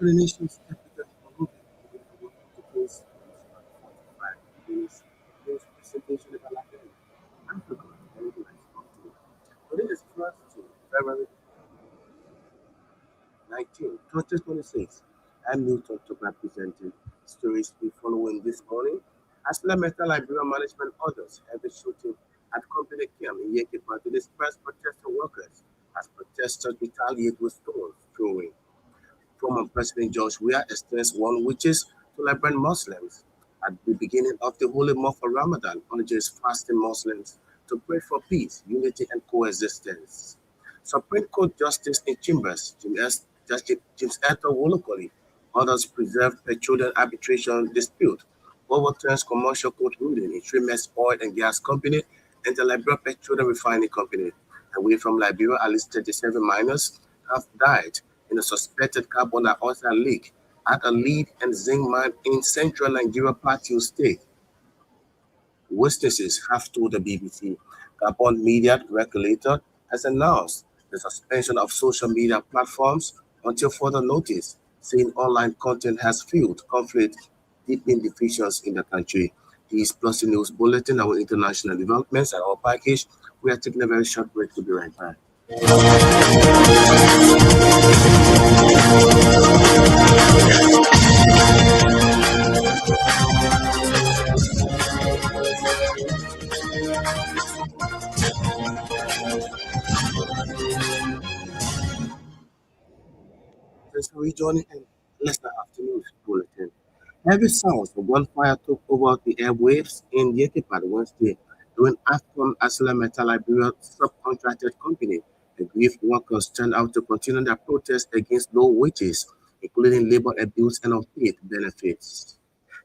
So the nation's capital, Monrovia, will to face 45 minutes news presentation about Liberia, Africa, and the rest of the world. Today is first to February 19, 2026. I'm Newton to representing stories we following this morning. As Lametta Liberia management orders heavy shooting at company camp in Yekipa to disperse protester workers as protesters retaliate with stones throwing. Former President George Weah extends one witches to Liberian Muslims. At the beginning of the holy month of Ramadan, urges fasting Muslims to pray for peace, unity, and coexistence. Supreme Court Justice in Chambers, James Eto Wolokoli, orders preserve petroleum arbitration dispute, overturns commercial court ruling in Trimes Oil and Gas Company and the Liberia Petroleum Refining Company. Away from Liberia, at least 37 miners have died in a suspected carbon dioxide leak at a lead and zinc mine in central Nigeria Plateau State. Witnesses have told the BBC. Gabon media regulator has announced the suspension of social media platforms until further notice, saying online content has fueled conflict, deepening divisions in the country. These plus the news bulletin, our international developments, and our package. We are taking a very short break to be right back. Thanks for rejoining and Leicester Afternoon Bulletin. Heavy sounds of gunfire took over the airwaves in Yekipad Wednesday during AFCON Asila Metal Liberia subcontracted company. The grief workers turned out to continue their protest against low wages, including labor abuse and unpaid benefits.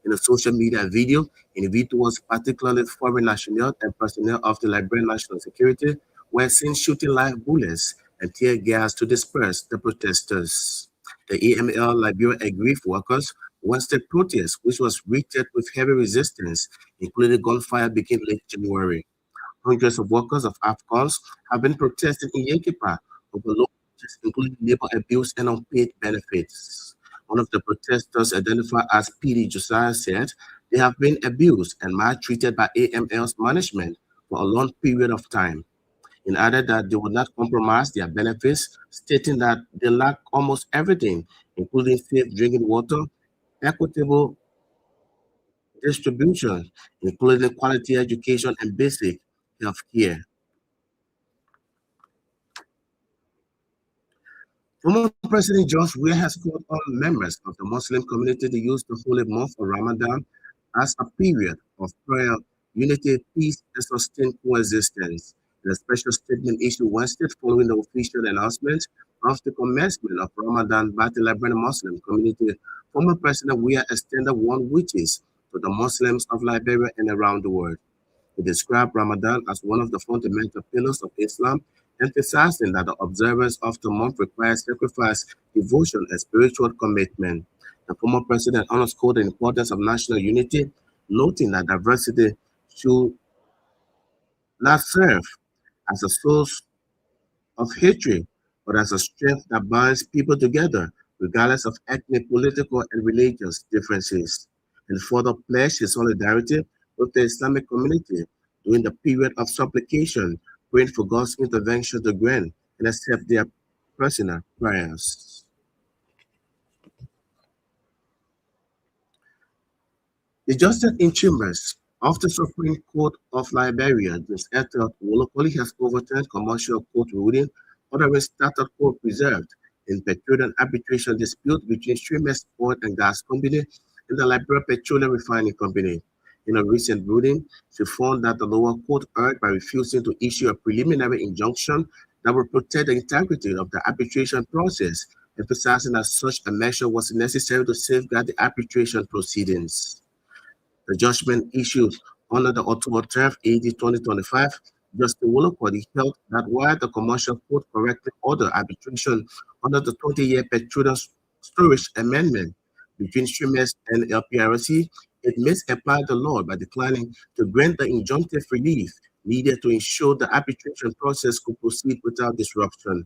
In a social media video, individuals, particularly foreign nationals and personnel of the Liberian National Security, were seen shooting live bullets and tear gas to disperse the protesters. The AML Liberia aggrieved workers Wednesday protest, which was greeted with heavy resistance, including gunfire, began late January. Hundreds of workers of AFCONs have been protesting in Yekipa over low wages, including labor abuse and unpaid benefits. One of the protesters, identified as PD Josiah, said they have been abused and maltreated by AML's management for a long period of time. He added that they would not compromise their benefits, stating that they lack almost everything, including safe drinking water, equitable distribution, including quality education and basic health care. Former President George Weah has called on members of the Muslim community to use the holy month of Ramadan as a period of prayer, unity, peace, and sustained coexistence. In a special statement issued Wednesday following the official announcement of the commencement of Ramadan by the Liberian Muslim community, former President Weah extended one wishes to the Muslims of Liberia and around the world. He described Ramadan as one of the fundamental pillars of Islam, emphasizing that the observance of the month requires sacrifice, devotion, and spiritual commitment. The former president underscored the importance of national unity, noting that diversity should not serve as a source of hatred, but as a strength that binds people together, regardless of ethnic, political, and religious differences, and further pledged his solidarity with the Islamic community during the period of supplication, praying for God's intervention to grant and accept their personal prayers. The justice in chambers of the Supreme Court of Liberia, Ms. Ethel Wolokoli, has overturned commercial court ruling ordering status quo preserved in petroleum arbitration dispute between Streamers Oil and Gas Company and the Liberia Petroleum Refining Company. In a recent ruling, she found that the lower court erred by refusing to issue a preliminary injunction that would protect the integrity of the arbitration process emphasizing that such a measure was necessary to safeguard the arbitration proceedings. The judgment issued under the October 12, AD 2025, Justice Wolopodi held that while the Commercial Code correctly ordered arbitration under the 20-year petroleum storage amendment between streamers and LPRC, it misapply the law by declining to grant the injunctive relief needed to ensure the arbitration process could proceed without disruption.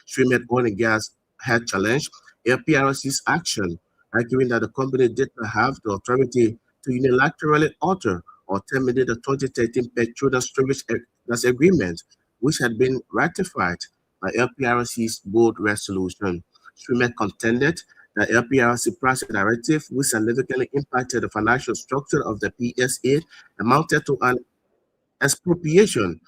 Streamed Oil and Gas had challenged LPRC's action, arguing that the company did not have the authority to unilaterally alter or terminate the 2013 petroleum storage gas agreement, which had been ratified by LPRC's board resolution. Streamed contended that LPRC pricing directive, which significantly impacted the financial structure of the PSA, amounted to an expropriation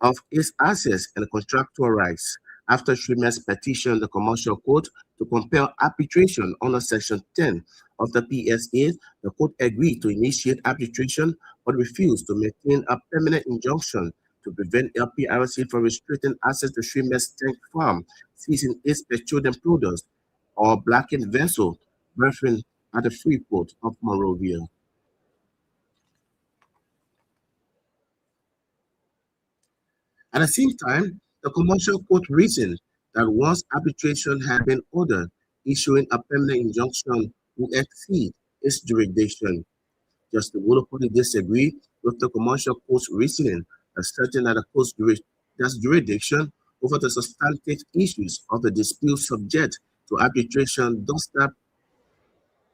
of its assets and contractual rights. After Schremer's petitioned the Commercial Court to compel arbitration under Section 10 of the PSA, the court agreed to initiate arbitration but refused to maintain a permanent injunction to prevent LPRC from restricting access to Schremer's tank farm, seizing its petroleum products, or blackened vessel berthing at the Freeport of Monrovia. At the same time, the Commercial Court reasoned that once arbitration had been ordered, issuing a permanent injunction would exceed its jurisdiction. Justice Wolopodi disagreed with the Commercial Court's reasoning, asserting that the court's jurisdiction over the substantive issues of the dispute subject to arbitration does not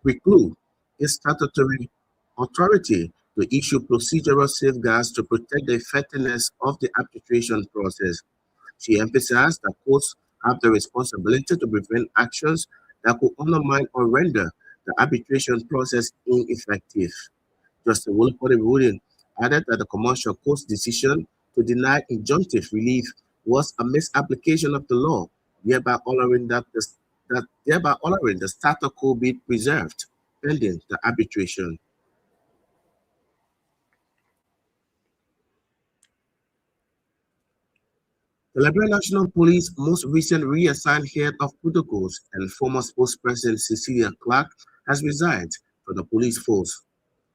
preclude its statutory authority to issue procedural safeguards to protect the effectiveness of the arbitration process. She emphasized that courts have the responsibility to prevent actions that could undermine or render the arbitration process ineffective. Justice Wolford ruling added that the Commercial Court's decision to deny injunctive relief was a misapplication of the law, thereby honoring the status quo be preserved pending the arbitration. The Liberian National Police most recent reassigned head of protocols and former spokesperson Cecilia Clark has resigned from the police force.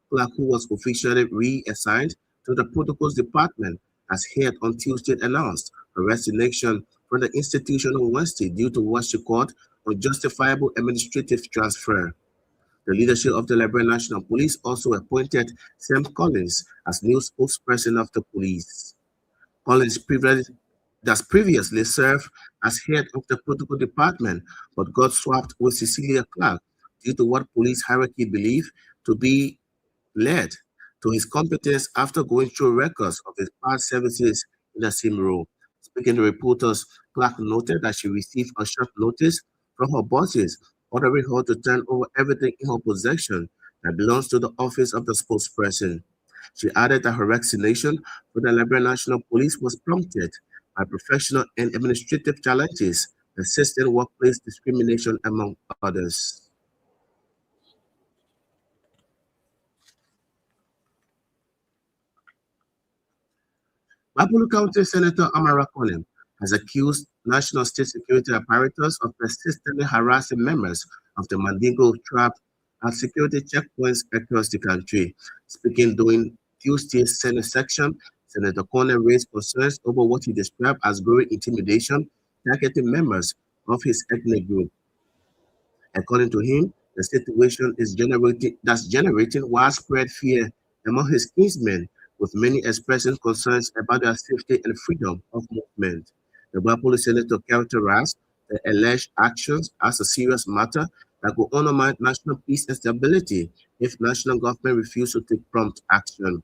Clark, who was officially reassigned to the protocols department as head on Tuesday, announced her resignation from the institution on Wednesday due to what she called unjustifiable administrative transfer. The leadership of the Liberian National Police also appointed Sam Collins as new spokesperson of the police. Collins previously served as head of the protocol department, but got swapped with Cecilia Clark due to what police hierarchy believed to be led to his competence after going through records of his past services in the same role. Speaking to reporters, Clark noted that she received a short notice from her bosses ordering her to turn over everything in her possession that belongs to the office of the spokesperson. She added that her resignation for the Liberian National Police was prompted by professional and administrative challenges, persistent workplace discrimination, among others. Babulu County Senator Amara Conem has accused national state security apparatus of persistently harassing members of the Mandingo tribe at security checkpoints across the country. Speaking during Tuesday's Senate section, Senator Conem raised concerns over what he described as growing intimidation targeting members of his ethnic group. According to him, the situation is generating widespread fear among his kinsmen, with many expressing concerns about their safety and freedom of movement. The Wapole senator characterized the alleged actions as a serious matter that could undermine national peace and stability if national government refuse to take prompt action.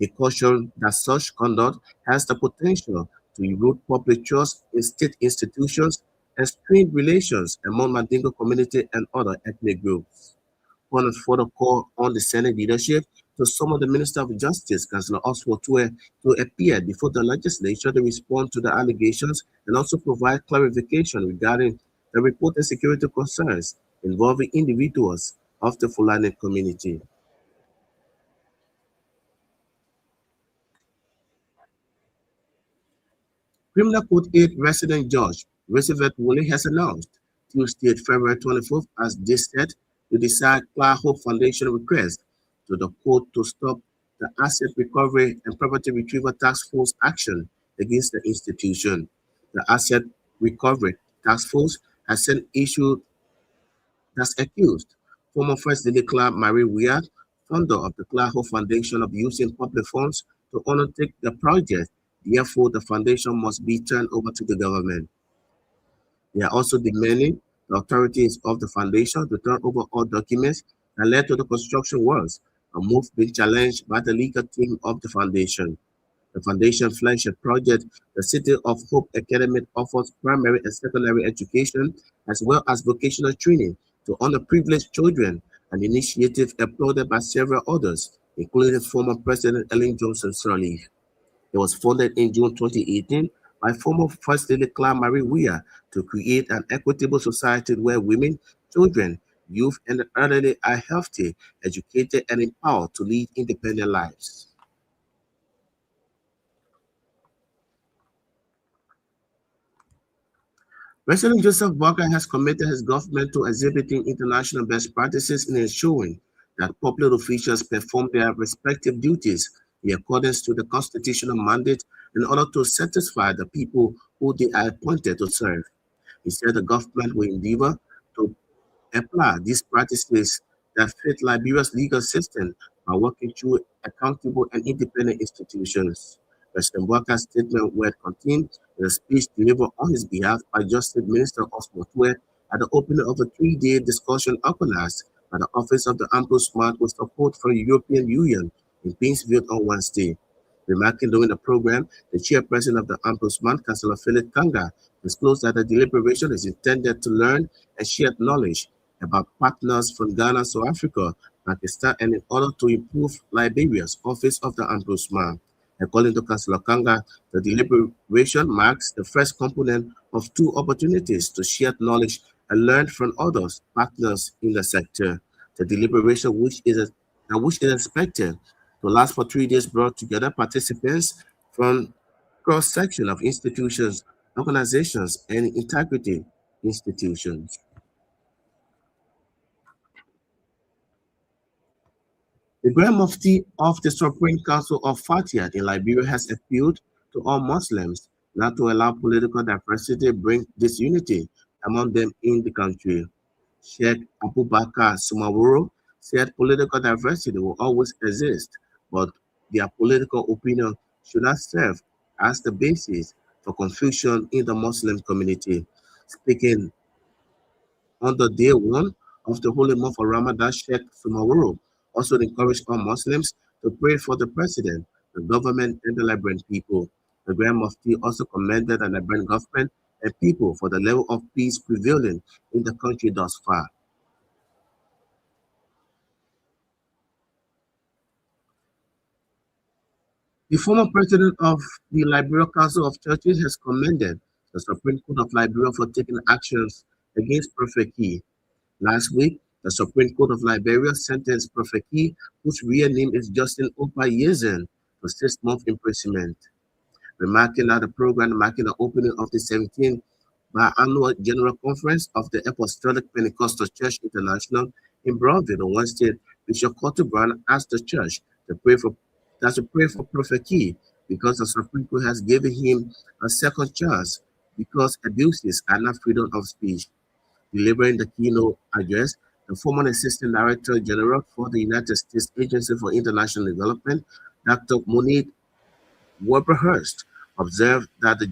He cautioned that such conduct has the potential to erode public trust in state institutions and strain relations among Mandingo community and other ethnic groups. One further call on the Senate leadership to summon the Minister of Justice, Councillor Oswald Tue, to appear before the legislature to respond to the allegations and also provide clarification regarding the reported security concerns involving individuals of the Fulani community. Criminal Court 8 resident judge Roosevelt Woolley has announced Tuesday, February 24th, as they said, to decide Cloud Hope Foundation request to the court to stop the Asset Recovery and Property Retrieval Task Force action against the institution. The Asset Recovery Task Force has sent issued that's accused former First Lady Claire Marie Wyatt, founder of the Claire Hope Foundation, of using public funds to undertake the project. Therefore, the foundation must be turned over to the government. They are also demanding the authorities of the foundation to turn over all documents that led to the construction works, a move being challenged by the legal team of the foundation. The foundation flagship project, the City of Hope Academy, offers primary and secondary education as well as vocational training to underprivileged children, an initiative applauded by several others, including former President Ellen Johnson Sirleaf. It was founded in June 2018 by former First Lady Claire Marie Weir to create an equitable society where women, children, youth, and the elderly are healthy, educated, and empowered to lead independent lives. President Joseph Boakai has committed his government to exhibiting international best practices in ensuring that public officials perform their respective duties in accordance to the constitutional mandate in order to satisfy the people who they are appointed to serve. He said the government will endeavor to apply these practices that fit Liberia's legal system by working through accountable and independent institutions. President Walker's statement were contained in a speech delivered on his behalf by Justice Minister Osmo Tuer at the opening of a three-day discussion organized by the Office of the Ombudsman with support from the European Union in Painesville on Wednesday. Remarking during the program, the chairperson of the Ombudsman, Councillor Philip Kanga, disclosed that the deliberation is intended to learn and share knowledge about partners from Ghana, South Africa, Pakistan, and in order to improve Liberia's Office of the Ombudsman. According to Councillor Kanga, the deliberation marks the first component of two opportunities to share knowledge and learn from others, partners in the sector. The deliberation, which is expected to last for 3 days, brought together participants from cross-section of institutions, organizations, and integrity institutions. The Grand Mufti of the Supreme Council of Fatiyat in Liberia has appealed to all Muslims not to allow political diversity bring disunity among them in the country. Sheikh Abubakar Sumaworo said political diversity will always exist, but their political opinion should not serve as the basis for confusion in the Muslim community. Speaking on the day one of the holy month of Ramadan, Sheikh Sumaworo also encouraged all Muslims to pray for the president, the government, and the Liberian people. The Grand Mufti also commended the Liberian government and people for the level of peace prevailing in the country thus far. The former president of the Liberia Council of Churches has commended the Supreme Court of Liberia for taking actions against Prophet Key. Last week, the Supreme Court of Liberia sentenced Prophet Key, whose real name is Justin Opa Yezen, to 6 months imprisonment. Remarking at the program marking the opening of the 17th biannual General Conference of the Apostolic Pentecostal Church International in Broadville on Wednesday, Bishop Carter Brown asked the church to pray for Prophet Key because the Supreme Court has given him a second chance because abuses are not freedom of speech. Delivering the keynote address, the former Assistant Director General for the United States Agency for International Development, Dr. Monique Wilberhurst, observed that the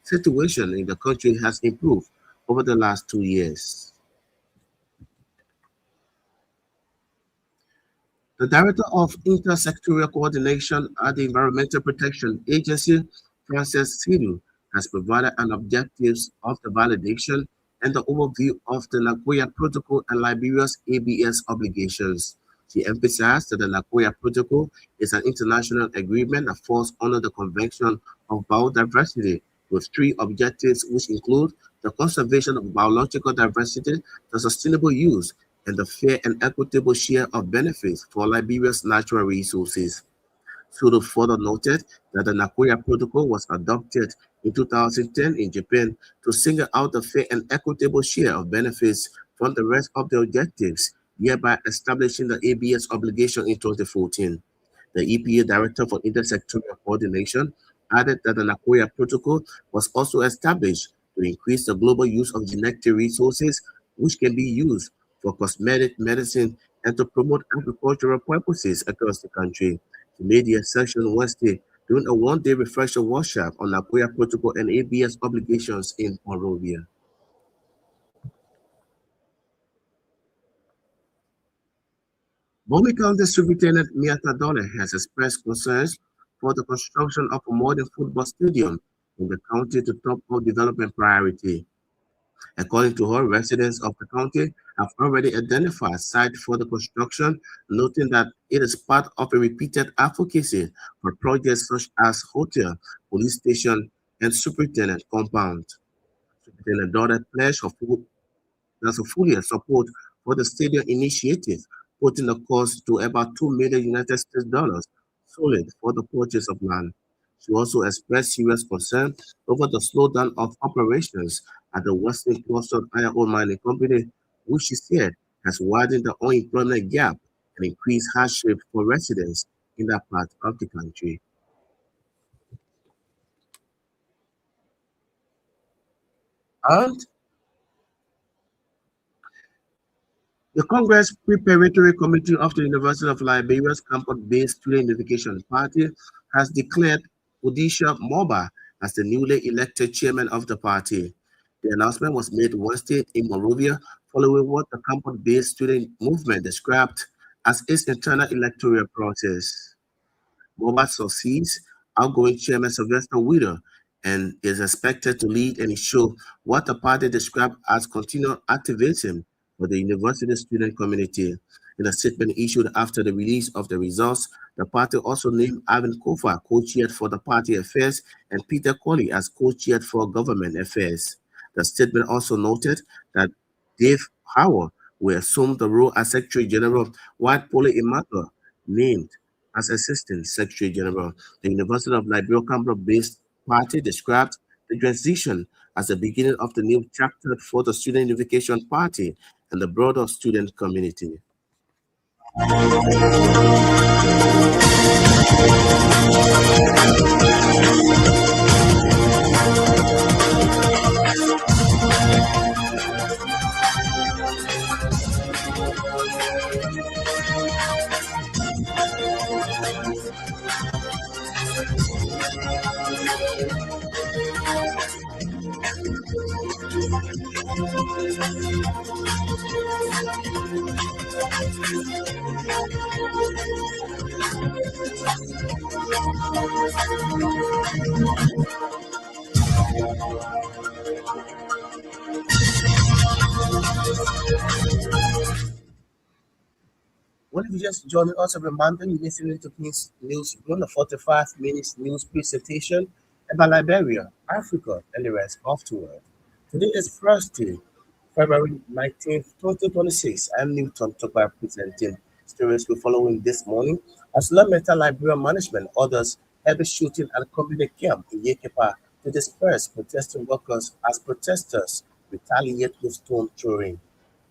situation in the country has improved over the last 2 years. The Director of Intersectorial Coordination at the Environmental Protection Agency, Frances Sidu, has provided an objectives of the validation and the overview of the Nagoya Protocol and Liberia's ABS obligations. She emphasized that the Nagoya Protocol is an international agreement that falls under the Convention of Biodiversity with three objectives, which include the conservation of biological diversity, the sustainable use, and the fair and equitable share of benefits for Liberia's natural resources. Sudo further noted that the Nagoya Protocol was adopted in 2010 in Japan to single out a fair and equitable share of benefits from the rest of the objectives, thereby establishing the ABS obligation in 2014. The EPA Director for Intersectoral Coordination added that the Nagoya Protocol was also established to increase the global use of genetic resources, which can be used for cosmetic medicine and to promote agricultural purposes across the country. He made the assertion Wednesday during a one-day refresher workshop on Nagoya Protocol and ABS obligations in Monrovia. Bowie County Superintendent Miata Dole has expressed concerns for the construction of a modern football stadium in the county to top of development priority. According to her, residents of the county have already identified a site for the construction, noting that it is part of a repeated advocacy for projects such as hotel, police station, and superintendent compound. Superintendent Dole pledged her full support for the stadium initiative, putting the cost to about 2 million United States dollars solid for the purchase of land. She also expressed serious concern over the slowdown of operations at the Western Cluster Iron Ore Mining Company, which she said has widened the unemployment gap and increased hardship for residents in that part of the country. And the Congress Preparatory Committee of the University of Liberia's campus-based Student Unification Party has declared Odisha Moba as the newly elected chairman of the party. The announcement was made Wednesday in Monrovia following what the campus-based student movement described as its internal electoral process. Moba succeeds outgoing chairman Sylvester Witter and is expected to lead and ensure what the party described as continual activism for the university student community. In a statement issued after the release of the results, the party also named Ivan Kofa co-chaired for the party affairs and Peter Colley as co-chaired for government affairs. The statement also noted that Dave Howard will assume the role as Secretary General, while Pole Imato named as Assistant Secretary General. The University of Liberia campus-based party described the transition as the beginning of the new chapter for the Student Unification Party and the broader student community. Well, if you just joining us, a reminder you listening to King's News Run, a 45 minutes news presentation about Liberia, Africa, and the rest of the world. Today is Thursday, February 19th, 2026. I'm Newton Tokar presenting stories we're following this morning. As Lametta Liberia management orders heavy shooting at company camp in Yekepa to disperse protesting workers as protesters retaliate with stone throwing.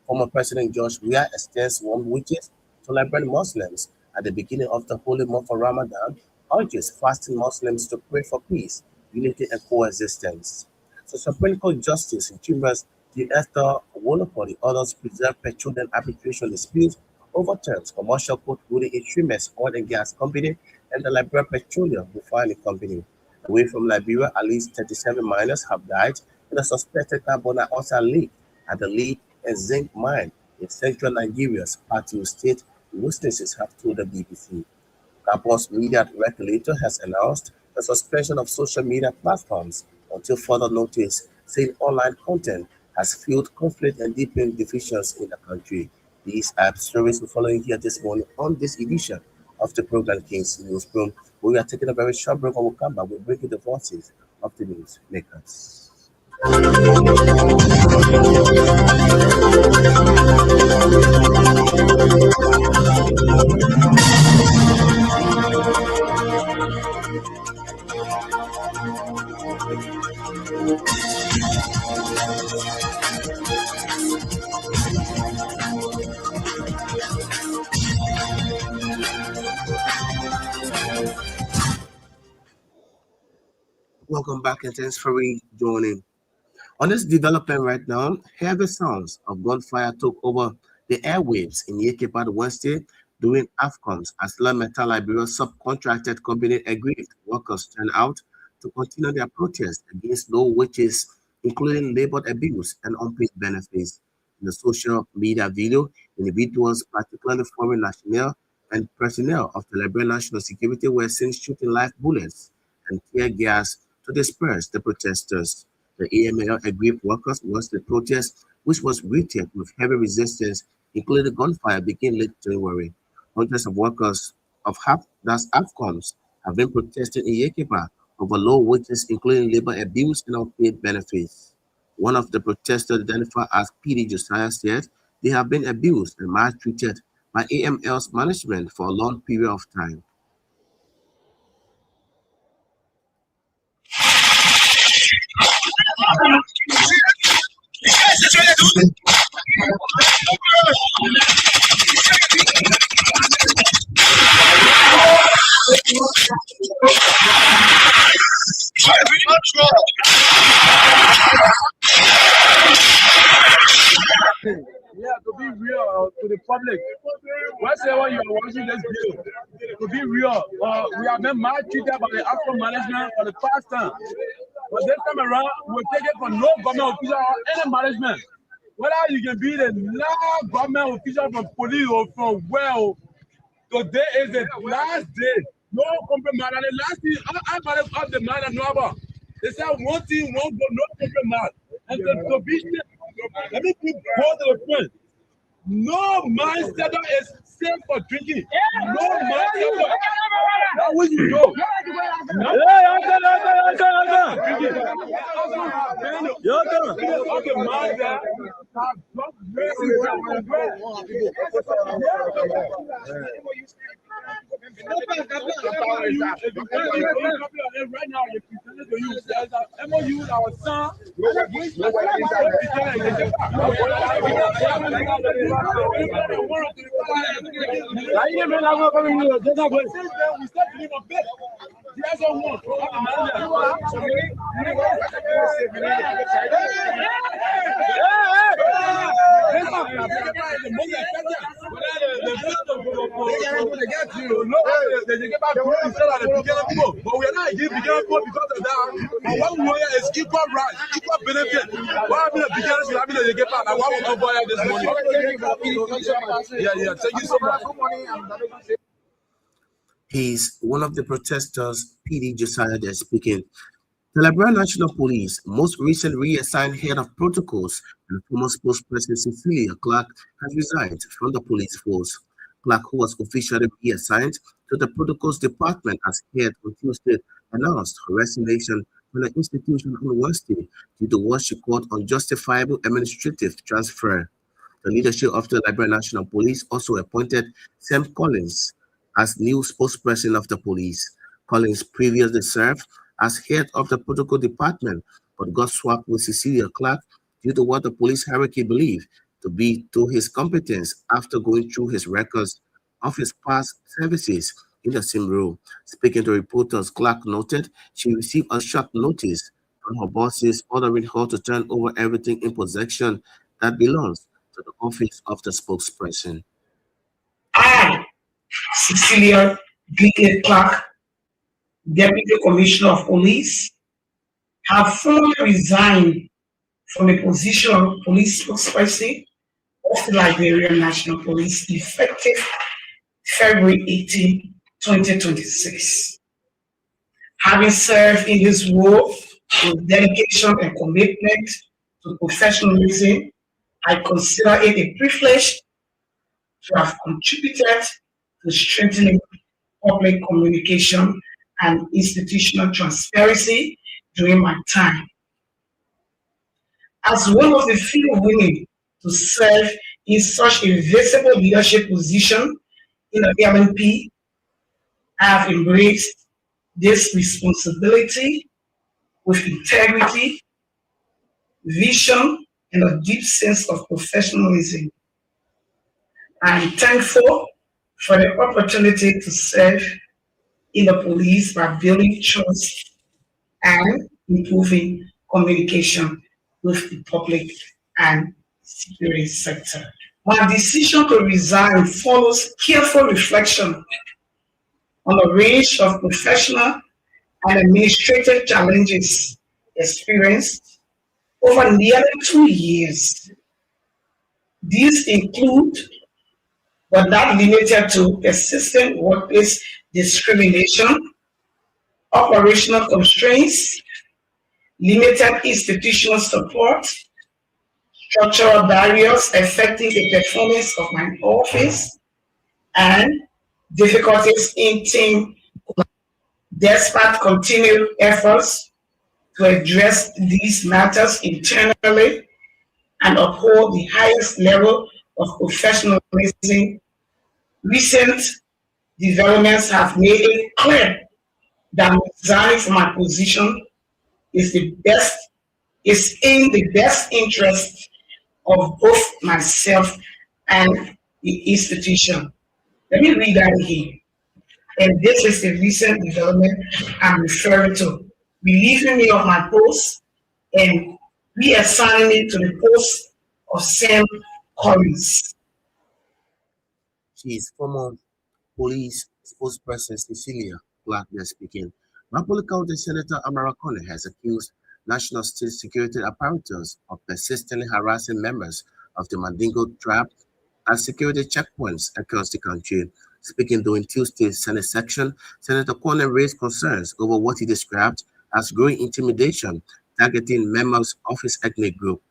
Former President George Weah extends warm wishes to Liberian Muslims at the beginning of the holy month of Ramadan, urges fasting Muslims to pray for peace, unity, and coexistence. So Supreme Court Justice in Chambers the Esther Wolopoli orders preserve petroleum arbitration dispute overturns commercial court ruling extremist oil and gas company and the Liberia Petroleum Refining Company. Away from Liberia, at least 37 miners have died in a suspected carbon dioxide leak at the lead and zinc mine in central Nigeria's Plateau State, witnesses have told the BBC. Gabon's media regulator has announced the suspension of social media platforms until further notice, saying online content has fueled conflict and deepened divisions in the country. These are the stories we're following here this morning on this edition of the program King's Newsroom. We are taking a very short break and we'll come back. We'll bring you the voices of the news makers. Welcome back and thanks for rejoining. On this development right now, heavy sounds of gunfire took over the airwaves in Yekepat Wednesday during AFCONs as La Metal Liberia subcontracted company aggrieved workers turned out to continue their protest against low wages, including labor abuse and unpaid benefits. In the social media video, individuals, particularly foreign national and personnel of the Liberian National Security, were seen shooting live bullets and tear gas to disperse the protesters. The AML aggrieved workers launched the protest, which was greeted with heavy resistance, including gunfire, began late January. Hundreds of workers of that's AFCOMs have been protesting in Yekipa over low wages, including labor abuse and unpaid benefits. One of the protesters, identified as PD Josiah, said they have been abused and maltreated by AML's management for a long period of time. Yeah, to be real to the public. Whenever you are watching this video, to be real, we have been maltreated by the Afro management for the past time. But this time around, we'll take it from no government official or any management. Whether you can be the last government official from police or from well, today is the last day. No compromise. And the last thing, I managed up the man and no about. They said one thing, one go, no compromise. And to be let me put both of the point. No man setter is safe for drinking. No man setter. That way you go. Right now, you're presenting to you. MOU, our son. But we are not giving beginner because of that. And one warrior is equal right, equal benefit. Why have the beginners will have to get back? And why will go buy this money? Yeah. Thank you so much. He's one of the protesters, PD Josiah, there speaking. The Liberian National Police, most recent reassigned head of protocols and former spokesperson Cecilia Clark, has resigned from the police force. Clark, who was officially reassigned to the protocols department as head on Tuesday, announced her resignation from the institution on Wednesday due to what she called unjustifiable administrative transfer. The leadership of the Liberian National Police also appointed Sam Collins as new spokesperson of the police. Collins previously served as head of the protocol department, but got swapped with Cecilia Clark due to what the police hierarchy believed to be to his competence after going through his records of his past services in the same role. Speaking to reporters, Clark noted she received a short notice from her bosses ordering her to turn over everything in possession that belongs to the office of the spokesperson. I, Cecilia Clark, Deputy Commissioner of Police, have formally resigned from the position of police spokesperson of the Liberian National Police effective February 18, 2026. Having served in this role with dedication and commitment to professionalism, I consider it a privilege to have contributed to strengthening public communication and institutional transparency during my time. As one of the few women to serve in such a visible leadership position in the LNP, I have embraced this responsibility with integrity, vision, and a deep sense of professionalism. I am thankful for the opportunity to serve in the police by building trust and improving communication with the public and security sector. My decision to resign follows careful reflection on a range of professional and administrative challenges experienced over nearly 2 years. These include, but not limited to, persistent workplace discrimination, operational constraints, limited institutional support, structural barriers affecting the performance of my office, and difficulties in team. Despite continued efforts to address these matters internally and uphold the highest level of professionalism, recent developments have made it clear that resigning from my position is the best is in the best interest of both myself and the institution. Let me read that again. And this is the recent development I'm referring to. Relieving me of my post and reassigning me to the post of Sam Collins. She is former police spokesperson Cecilia Blackner speaking. Mapole County Senator Amara Kone has accused national state security apparatus of persistently harassing members of the Mandingo tribe at security checkpoints across the country. Speaking during Tuesday's Senate section, Senator Kone raised concerns over what he described as growing intimidation targeting members of his ethnic group.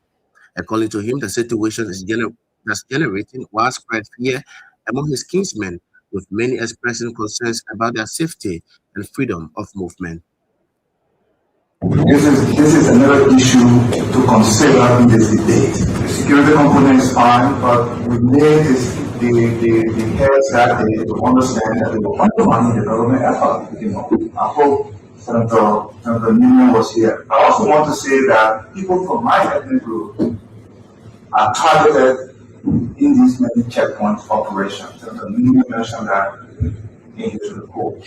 According to him, the situation is that's generating widespread fear among his kinsmen, with many expressing concerns about their safety and freedom of movement. This is another issue to consider in this debate. The security component is fine, but we need the heads that they to understand that they will undermine the development effort. I hope Senator Newman was here. I also want to say that people from my ethnic group are targeted in these many checkpoint operations. Senator Newman mentioned that in his report.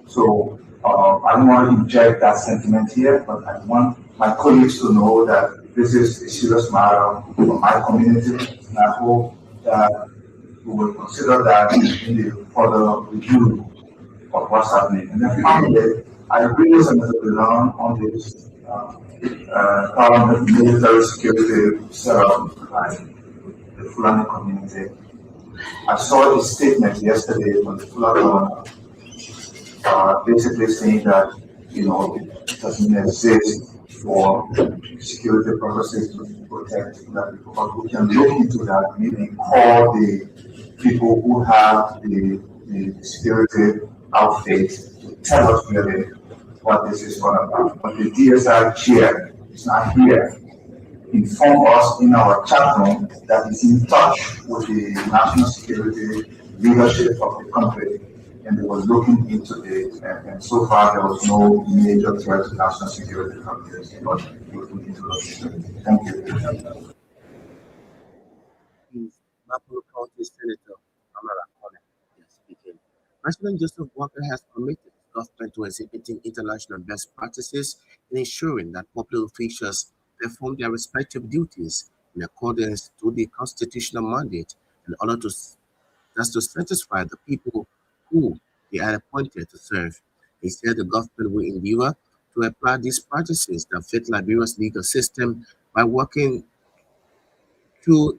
So I don't want to inject that sentiment here, but I want my colleagues to know that this is a serious matter for my community, and I hope that we will consider that in the further review of what's happening. And then finally, I agree with Senator Milan on this military security setup by the Fulani community. I saw a statement yesterday from the Fulani governor basically saying that it doesn't exist for security purposes to protect that people, but we can look into that, meaning call the people who have the security outfit to tell us really what this is all about. But the DSI chair is not here. Inform us in our chat room that is in touch with the national security leadership of the country, and they were looking into it, and so far there was no major threat to national security from this, but looking into it. Thank you. Mapole County Senator Amara Kone is speaking. President Joseph Walker has committed the government to exhibiting international best practices in ensuring that public officials perform their respective duties in accordance to the constitutional mandate in order to satisfy the people who they are appointed to serve. He said the government will endeavor to apply these practices that fit Liberia's legal system by working through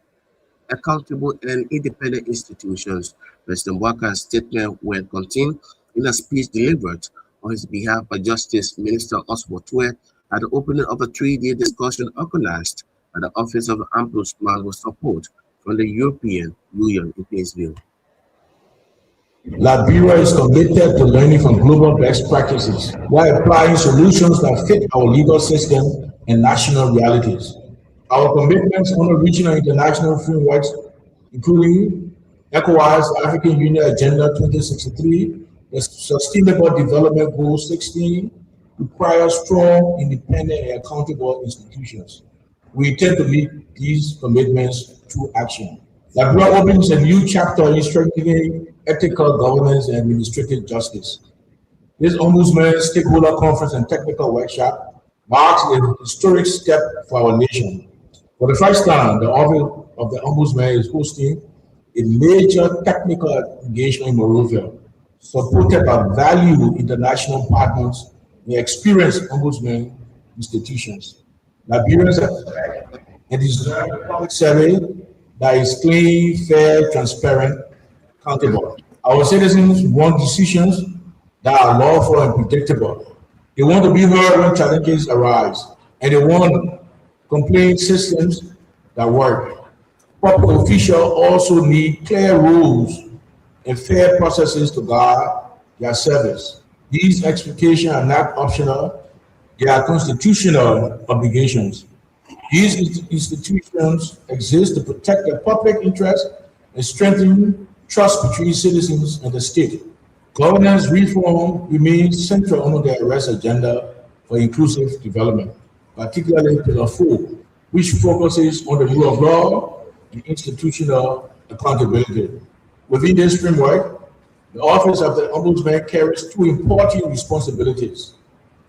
accountable and independent institutions. President Walker's statement will contain in a speech delivered on his behalf by Justice Minister Oswald Tue at the opening of a 3-day discussion organized by the Office of the Ombudsman with support from the European Union in Painesville. Liberia is committed to learning from global best practices while applying solutions that fit our legal system and national realities. Our commitments under regional and international frameworks, including ECOWAS African Union Agenda 2063, the Sustainable Development Goal 16, requires strong, independent, and accountable institutions. We intend to meet these commitments through action. Liberia opens a new chapter in strengthening ethical governance and administrative justice. This Ombudsman Stakeholder Conference and Technical Workshop marks a historic step for our nation. For the first time, the Office of the Ombudsman is hosting a major technical engagement in Monrovia, supported by valued international partners and experienced ombudsman institutions. Liberians expect and deserve a public survey that is clean, fair, transparent, accountable. Our citizens want decisions that are lawful and predictable. They want to be heard when challenges arise, and they want complaint systems that work. Public officials also need clear rules and fair processes to guard their service. These expectations are not optional, they are constitutional obligations. These institutions exist to protect the public interest and strengthen trust between citizens and the state. Governance reform remains central on the arrest agenda for inclusive development, particularly Pillar 4, which focuses on the rule of law and institutional accountability. Within this framework, the Office of the Ombudsman carries two important responsibilities: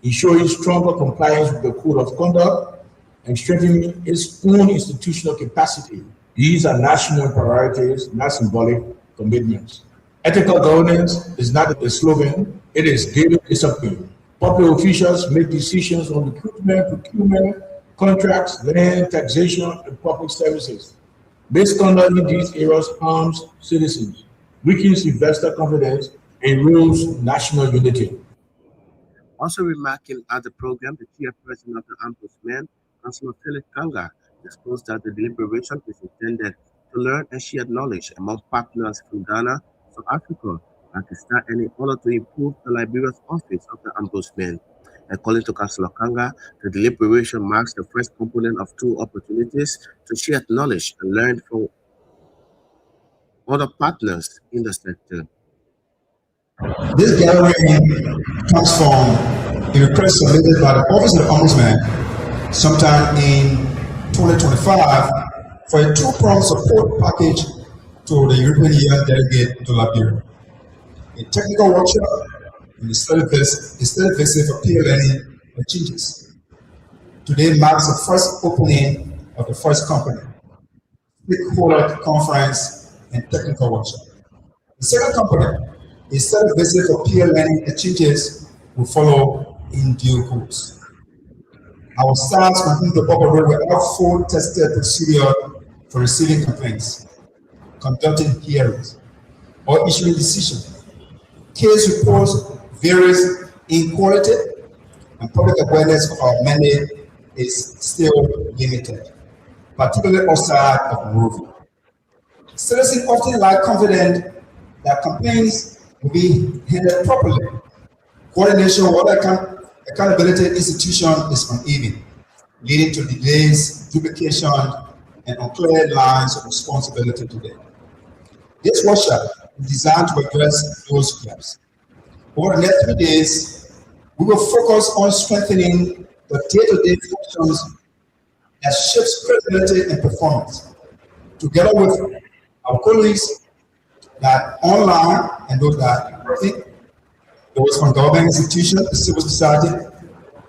ensuring stronger compliance with the Code of Conduct and strengthening its own institutional capacity. These are national priorities, not symbolic commitments. Ethical governance is not a slogan, it is daily discipline. Public officials make decisions on recruitment, procurement, contracts, land, taxation, and public services. Misconduct in these areas harms citizens, weakens investor confidence, and erodes national unity. Also remarking at the program, the chairperson of the Ombudsman, Councillor Philip Kanga, disclosed that the deliberation is intended to learn and share knowledge among partners from Ghana, South Africa, Pakistan, and in order to improve the Liberia's office of the Ombudsman. According to Councillor Kanga, the deliberation marks the first component of two opportunities to share knowledge and learn from other partners in the sector. This gathering comes from a request submitted by the Office of the Ombudsman sometime in 2025 for a two-pronged support package to the European Union delegate to Liberia. A technical workshop and a study visit for peer learning and changes. Today marks the first opening of the first company, stakeholder conference and technical workshop. The second component, a study visit for peer learning exchanges, will follow in due course. Our staff continue to operate without full tested procedure for receiving complaints, conducting hearings, or issuing decisions. Case reports varies in quality, and public awareness of our mandate is still limited, particularly outside of Monrovia. Citizens often lack confidence that complaints will be handled properly. Coordination with accountability institution is uneven, leading to delays, duplication, and unclear lines of responsibility today. This workshop is designed to address those gaps. Over the next 3 days, we will focus on strengthening the day-to-day functions that shapes credibility and performance, together with our colleagues that online and those that think, those from government institutions, civil society,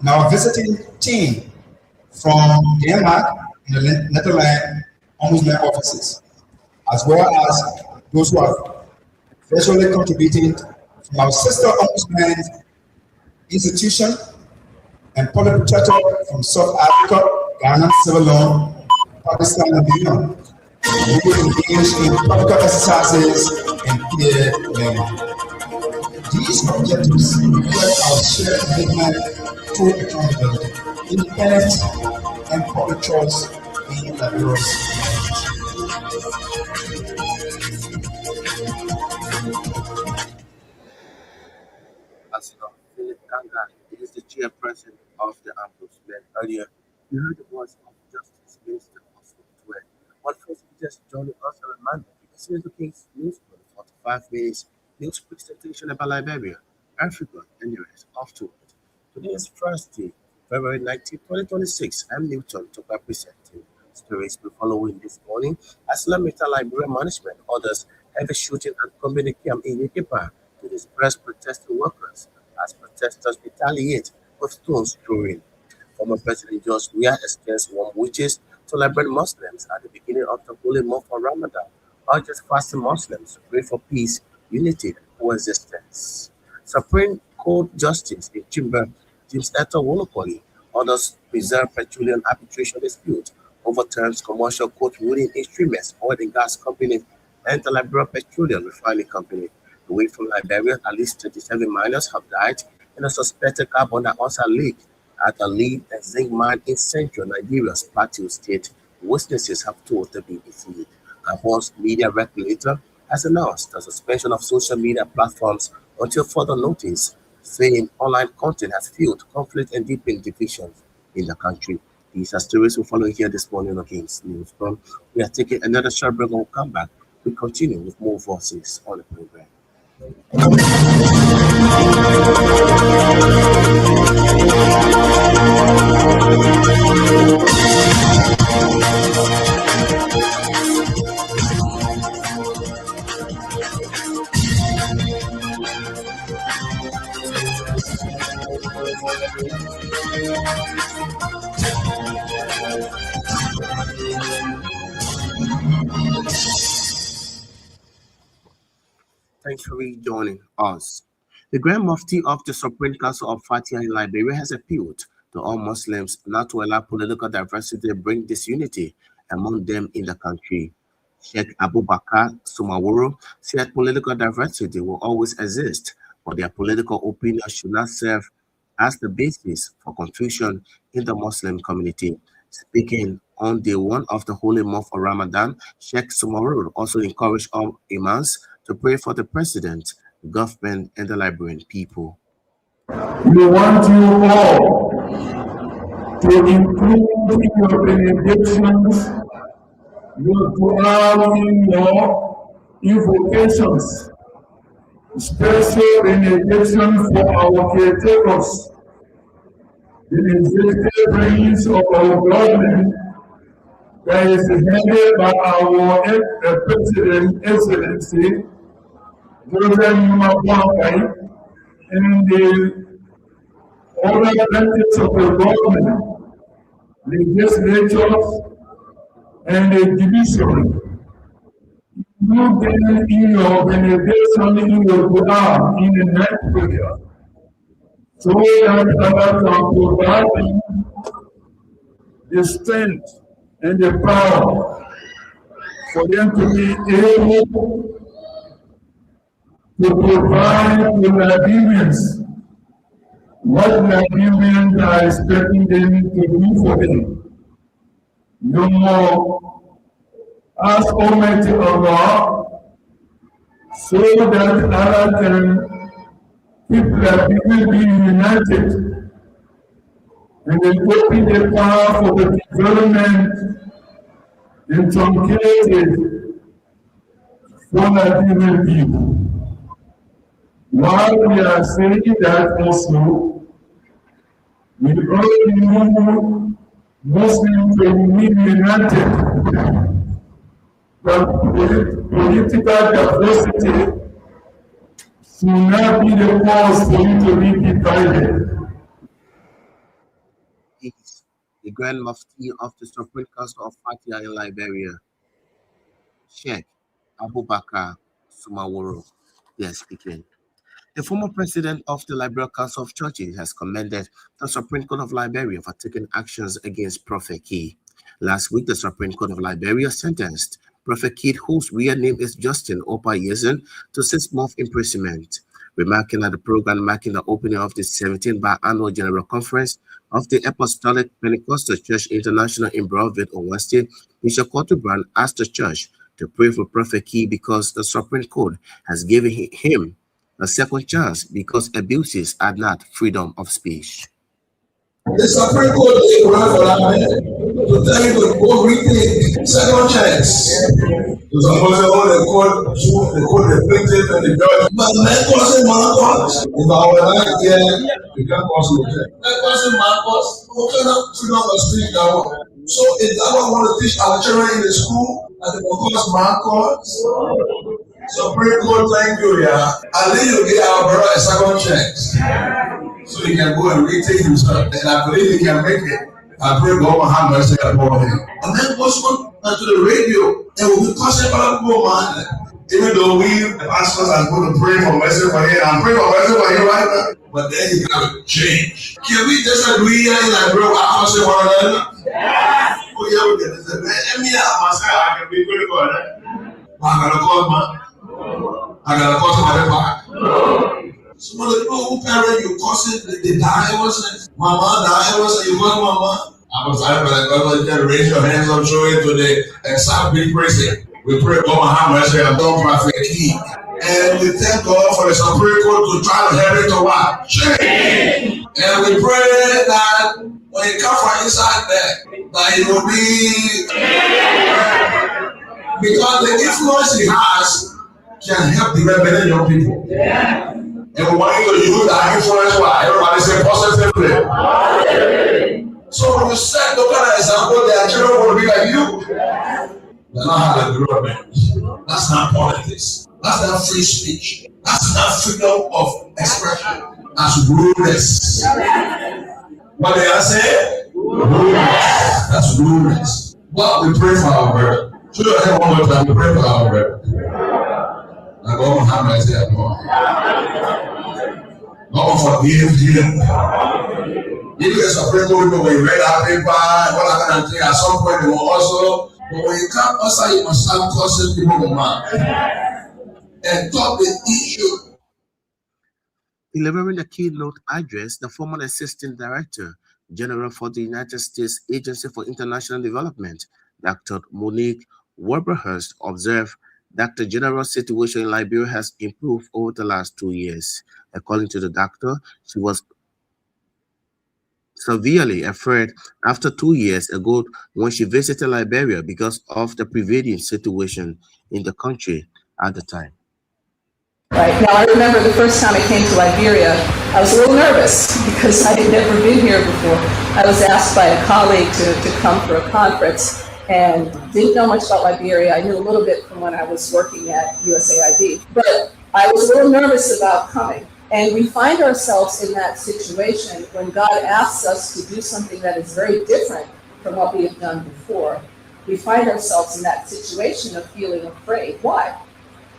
and our visiting team from Denmark and the Netherlands ombudsman offices, as well as those who are virtually contributing from our sister ombudsman institution and public protector from South Africa, Ghana, Sierra Leone, Pakistan, and beyond. We will engage in practical exercises and peer learning. These objectives reflect our shared commitment to accountability, independence, and public choice in Liberia's. As Philip Kanga is the chairperson of the Ombudsman. Earlier, we heard the voice of Justice Minister Oscar Tuet. But first, we just joining us a reminder, this is the case news for the 45 minutes news presentation about Liberia, Africa, and the rest afterwards. Today is Thursday, February 19, 2026. I'm Newton to representing stories we following this morning. As Lamita Library Management orders heavy shooting and community camp in Yoruba to disperse protesting workers as protesters retaliate with stones throwing. Former President George Weah extends warm wishes to liberate Muslims at the beginning of the holy month of Ramadan, urges fasting Muslims to pray for peace, unity, and coexistence. Supreme Court Justice in Chimber James Eto Wolopoli orders preserve petroleum arbitration dispute, overturns commercial court ruling in Streamers oil and gas company and the Liberia Petroleum Refining Company. Away from Liberia, at least 27 miners have died in a suspected carbon dioxide leak at a lead and zinc mine in central Nigeria's Plateau State. Witnesses have told the BBC. Gabon's media regulator has announced the suspension of social media platforms until further notice, saying online content has fueled conflict and deepened divisions in the country. These are stories we follow here this morning against Newsroom. We are taking another short break and we'll come back. We continue with more voices on the program. Thanks for rejoining us. The Grand Mufti of the Supreme Council of Fatiha in Liberia has appealed to all Muslims not to allow political diversity to bring disunity among them in the country. Sheikh Abu Bakr Sumaworo said political diversity will always exist, but their political opinion should not serve as the basis for confusion in the Muslim community. Speaking on day one of the holy month of Ramadan, Sheikh Sumaworo also encouraged all imams to pray for the president, the government, and the Liberian people. We want you all to include in your benedictions, your dua, in your invocations, special benediction for our caretakers, the executive branch of our government that is headed by our President Excellency, Joseph Mwakai, and the other branches of the government, legislatures, and the division. You then in your benediction in your dua in the night prayer, so that Allah can provide you the strength and the power for them to be able to provide to Liberians what Liberians are expecting them to do for them. No more ask Almighty Allah so that Allah can keep Liberians being united and then open the power for the development and tranquility for Liberian people. While we are saying that also, we urge you Muslims to remain united, but political diversity should not be the cause for you to be divided. He's the Grand Mufti of the Supreme Council of Fatiha in Liberia, Sheikh Abu Bakr Sumaworo. They are speaking. The former president of the Liberia Council of Churches has commended the Supreme Court of Liberia for taking actions against Prophet Key. Last week, the Supreme Court of Liberia sentenced Prophet Key, whose real name is Justin Opa Yezen, to 6 months imprisonment. Remarking at the program marking the opening of the 17th biannual General Conference of the Apostolic Pentecostal Church International in Broadville on Wednesday, Bishop Brown asked the church to pray for Prophet Key because the Supreme Court has given him a second chance because abuses are not freedom of speech. The Supreme Court is a Quran for Liberia. to tell you to go retake second chance. So someone say, oh, the court, the plaintiff and the judge. But Marcos and Marcos, if I were like, yeah, you can't cause no check. Marcos and Marcos, who cannot freedom of speech now? So if that one want to teach our children in the school, and they will cause Marcos, Supreme Court, thank you, yeah. And then you give our brother a second chance. So he can go and retake himself. And I believe he can make it. I pray God will have mercy upon him. And then goes on to the radio. And we'll be causing other people, man. Even though the pastors are going to pray for mercy for him, I'm praying for mercy for him right now. But then he got to change. Can we disagree here? Like, bro, I causing one another? Yeah. Oh, yeah, we can disagree. I mean, I can be critical of that. I gotta cause man. I gotta cause my back. Some of the people who parent you causing they die ever since. Mama die ever since you call mama. I was like, God, raise your hands up, show it to the exact big prison. We pray God have mercy upon Prophet King. And we thank God for the Supreme Court to try to help it to what? Change. And we pray that when you come from inside there, that it will be because the influence he has can help the rebellion young people. Yeah. And we want you to use that influence why everybody say positively. So when you set the kind of example, their children will be like you. They're not have a development. That's not politics. That's not free speech. That's not freedom of expression. That's rudeness. What they are saying? Rudeness. That's rudeness. Well, we pray for our brother. Should I have one more time? We pray for our brother. And God will have mercy upon him. God will forgive him. Even the Supreme Court, when you read that paper, what I can think at some point they will also, but when you come outside, you must start causing people to mind and talk the issue. Delivering the keynote address, the former Assistant Director General for the United States Agency for International Development, Dr. Monique Wilberhurst, observed that the general situation in Liberia has improved over the last 2 years. According to the doctor, she was severely afraid after 2 years ago when she visited Liberia because of the prevailing situation in the country at the time. Right. Now, I remember the first time I came to Liberia, I was a little nervous because I had never been here before. I was asked by a colleague to come for a conference and didn't know much about Liberia. I knew a little bit from when I was working at USAID, but I was a little nervous about coming. And we find ourselves in that situation when God asks us to do something that is very different from what we have done before. We find ourselves in that situation of feeling afraid. Why?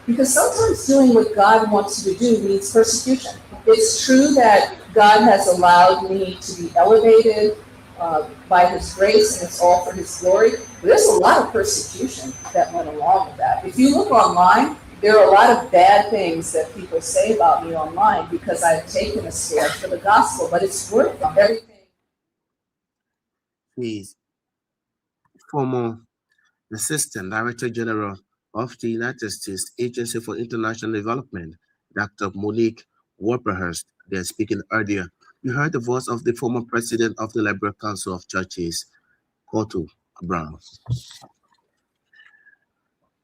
Because sometimes doing what God wants you to do means persecution. It's true that God has allowed me to be elevated by his grace, and it's all for his glory. But there's a lot of persecution that went along with that. If you look online, there are a lot of bad things that people say about me online because I've taken a stand for the gospel, but it's worth everything. He's former Assistant Director General of the United States Agency for International Development, Dr. Monique Wilberhurst, there speaking earlier. You heard the voice of the former president of the Liberal Council of Churches, Kotu Brown.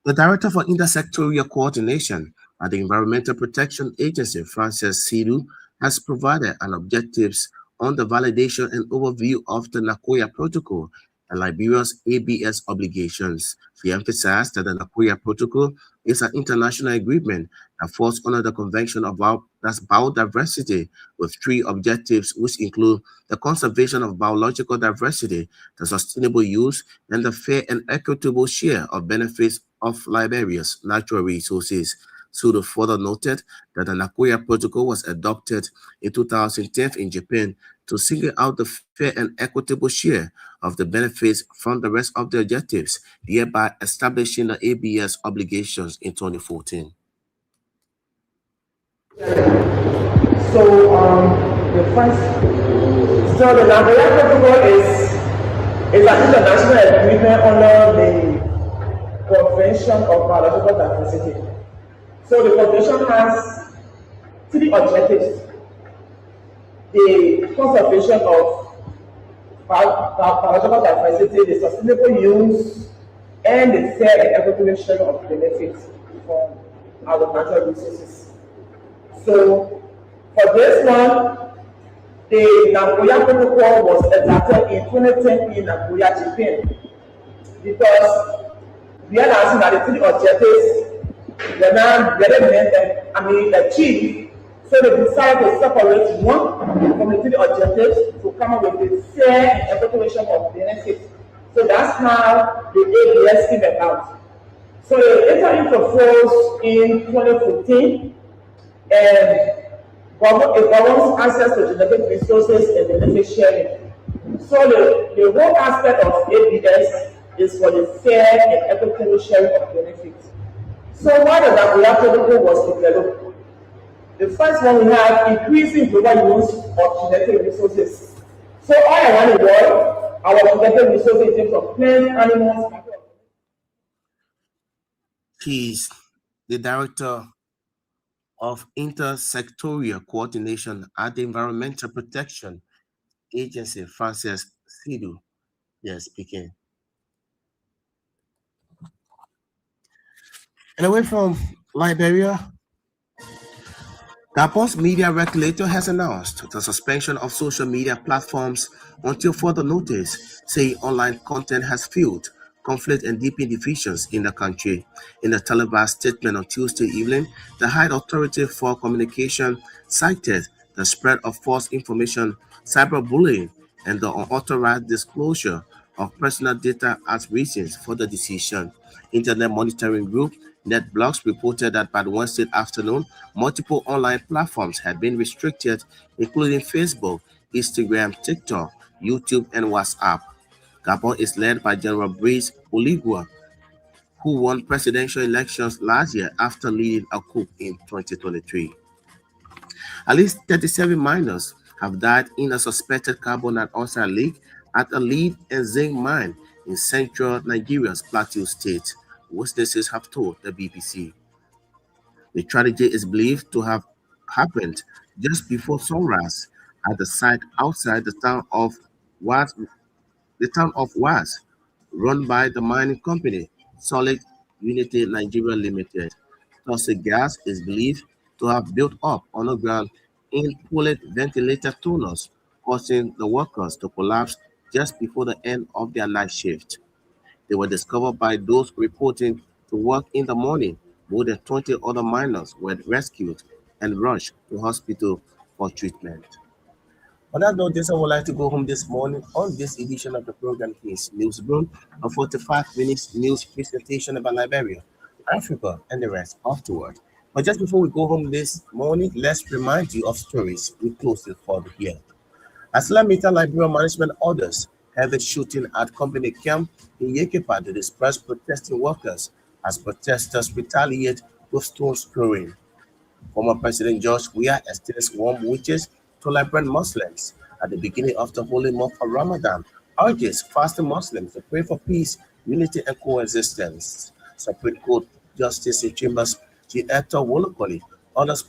The Director for Intersectorial Coordination at the Environmental Protection Agency, Frances Sidu, has provided an objectives on the validation and overview of the Nagoya Protocol and Liberia's ABS obligations. She emphasized that the Nagoya Protocol is an international agreement that falls under the Convention of Biodiversity with 3 objectives, which include the conservation of biological diversity, the sustainable use, and the fair and equitable share of benefits of Liberia's natural resources. Sudo further noted that the Nagoya Protocol was adopted in 2010 in Japan to single out the fair and equitable share of the benefits from the rest of the objectives, thereby establishing the ABS obligations in 2014. So the Nagoya Protocol is an international agreement under the Convention of Biological Diversity. So the convention has 3 objectives: the conservation of biological diversity, the sustainable use, and the fair and equitable sharing of benefits from our natural resources. So for this one, the Nagoya Protocol was adopted in 2010 in Nagoya, Japan, because we are asking that the three objectives were now achieved. So they decided to separate one from the three objectives to come up with a fair and equitable share of benefits. So that's how the ABS came about. So they entered into force in 2014, and it governs access to genetic resources and benefit sharing. So the whole aspect of ABS is for the fair and equitable sharing of benefits. So why does that protocol was developed? The first one we have increasing global use of genetic resources. So all around the world, our genetic resources in terms of plants, animals. He's the director of intersectorial coordination at the Environmental Protection Agency, Francis Sidu. Yes, speaking. And away from Liberia, Gabon's media regulator has announced the suspension of social media platforms until further notice, saying online content has fueled conflict and deepened divisions in the country. In a televised statement on Tuesday evening, the High Authority for Communication cited the spread of false information, cyberbullying, and the unauthorized disclosure of personal data as reasons for the decision. Internet Monitoring Group NetBlocks reported that by Wednesday afternoon, multiple online platforms had been restricted, including Facebook, Instagram, TikTok, YouTube, and WhatsApp. Gabon is led by General Brice Oligui, who won presidential elections last year after leading a coup in 2023. At least 37 miners have died in a suspected carbon dioxide leak at a lead and zinc mine in central Nigeria's Plateau State, witnesses have told the BBC. The tragedy is believed to have happened just before sunrise at the site outside Was, the town of Was, run by the mining company Solid Unity Nigeria Limited. Toxic gas is believed to have built up underground in pullet ventilator tunnels, causing the workers to collapse just before the end of their night shift. They were discovered by those reporting to work in the morning. More than 20 other miners were rescued and rushed to hospital for treatment. On that note, this I would like to go home this morning on this edition of the program is News Broom, a 45 minutes news presentation about Liberia, Africa, and the rest afterward. But just before we go home this morning, let's remind you of stories we closely for here. As Lamita Liberia management orders heavy shooting at company camp in Yekepa to disperse protesting workers as protesters retaliate with stone throwing. Former President George Weah extends warm wishes to Liberian Muslims at the beginning of the holy month of Ramadan, urges fasting Muslims to pray for peace, unity, and coexistence. Supreme Court Justice in Chambers G. Hector Wolokoli orders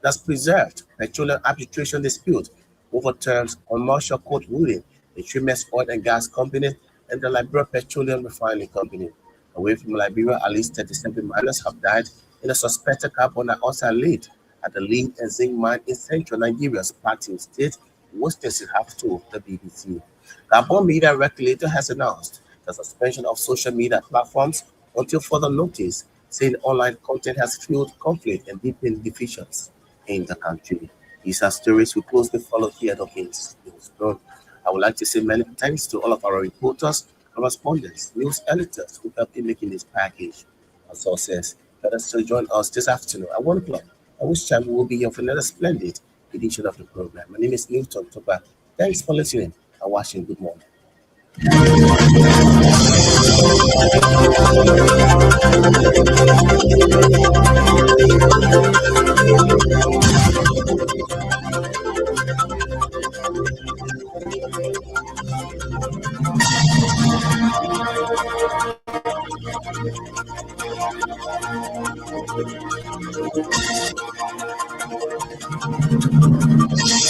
that's preserved petroleum arbitration dispute overturns commercial court ruling, the Trimex Oil and Gas Company, and the Liberia Petroleum Refining Company. Away from Liberia, at least 37 miners have died in a suspected carbon dioxide lead at the lead and zinc mine in central Nigeria's Plateau State, witnesses have told the BBC. Gabon media regulator has announced the suspension of social media platforms until further notice, saying online content has fueled conflict and deepened divisions in the country. These are stories we closely follow here at Hawkins News. I would like to say many thanks to all of our reporters, correspondents, news editors who helped in making this package. As sources, let us to join us this afternoon at 1 o'clock, at which time we will be here for another splendid edition of the program. My name is Newton Topa. Thanks for listening and watching. Good morning.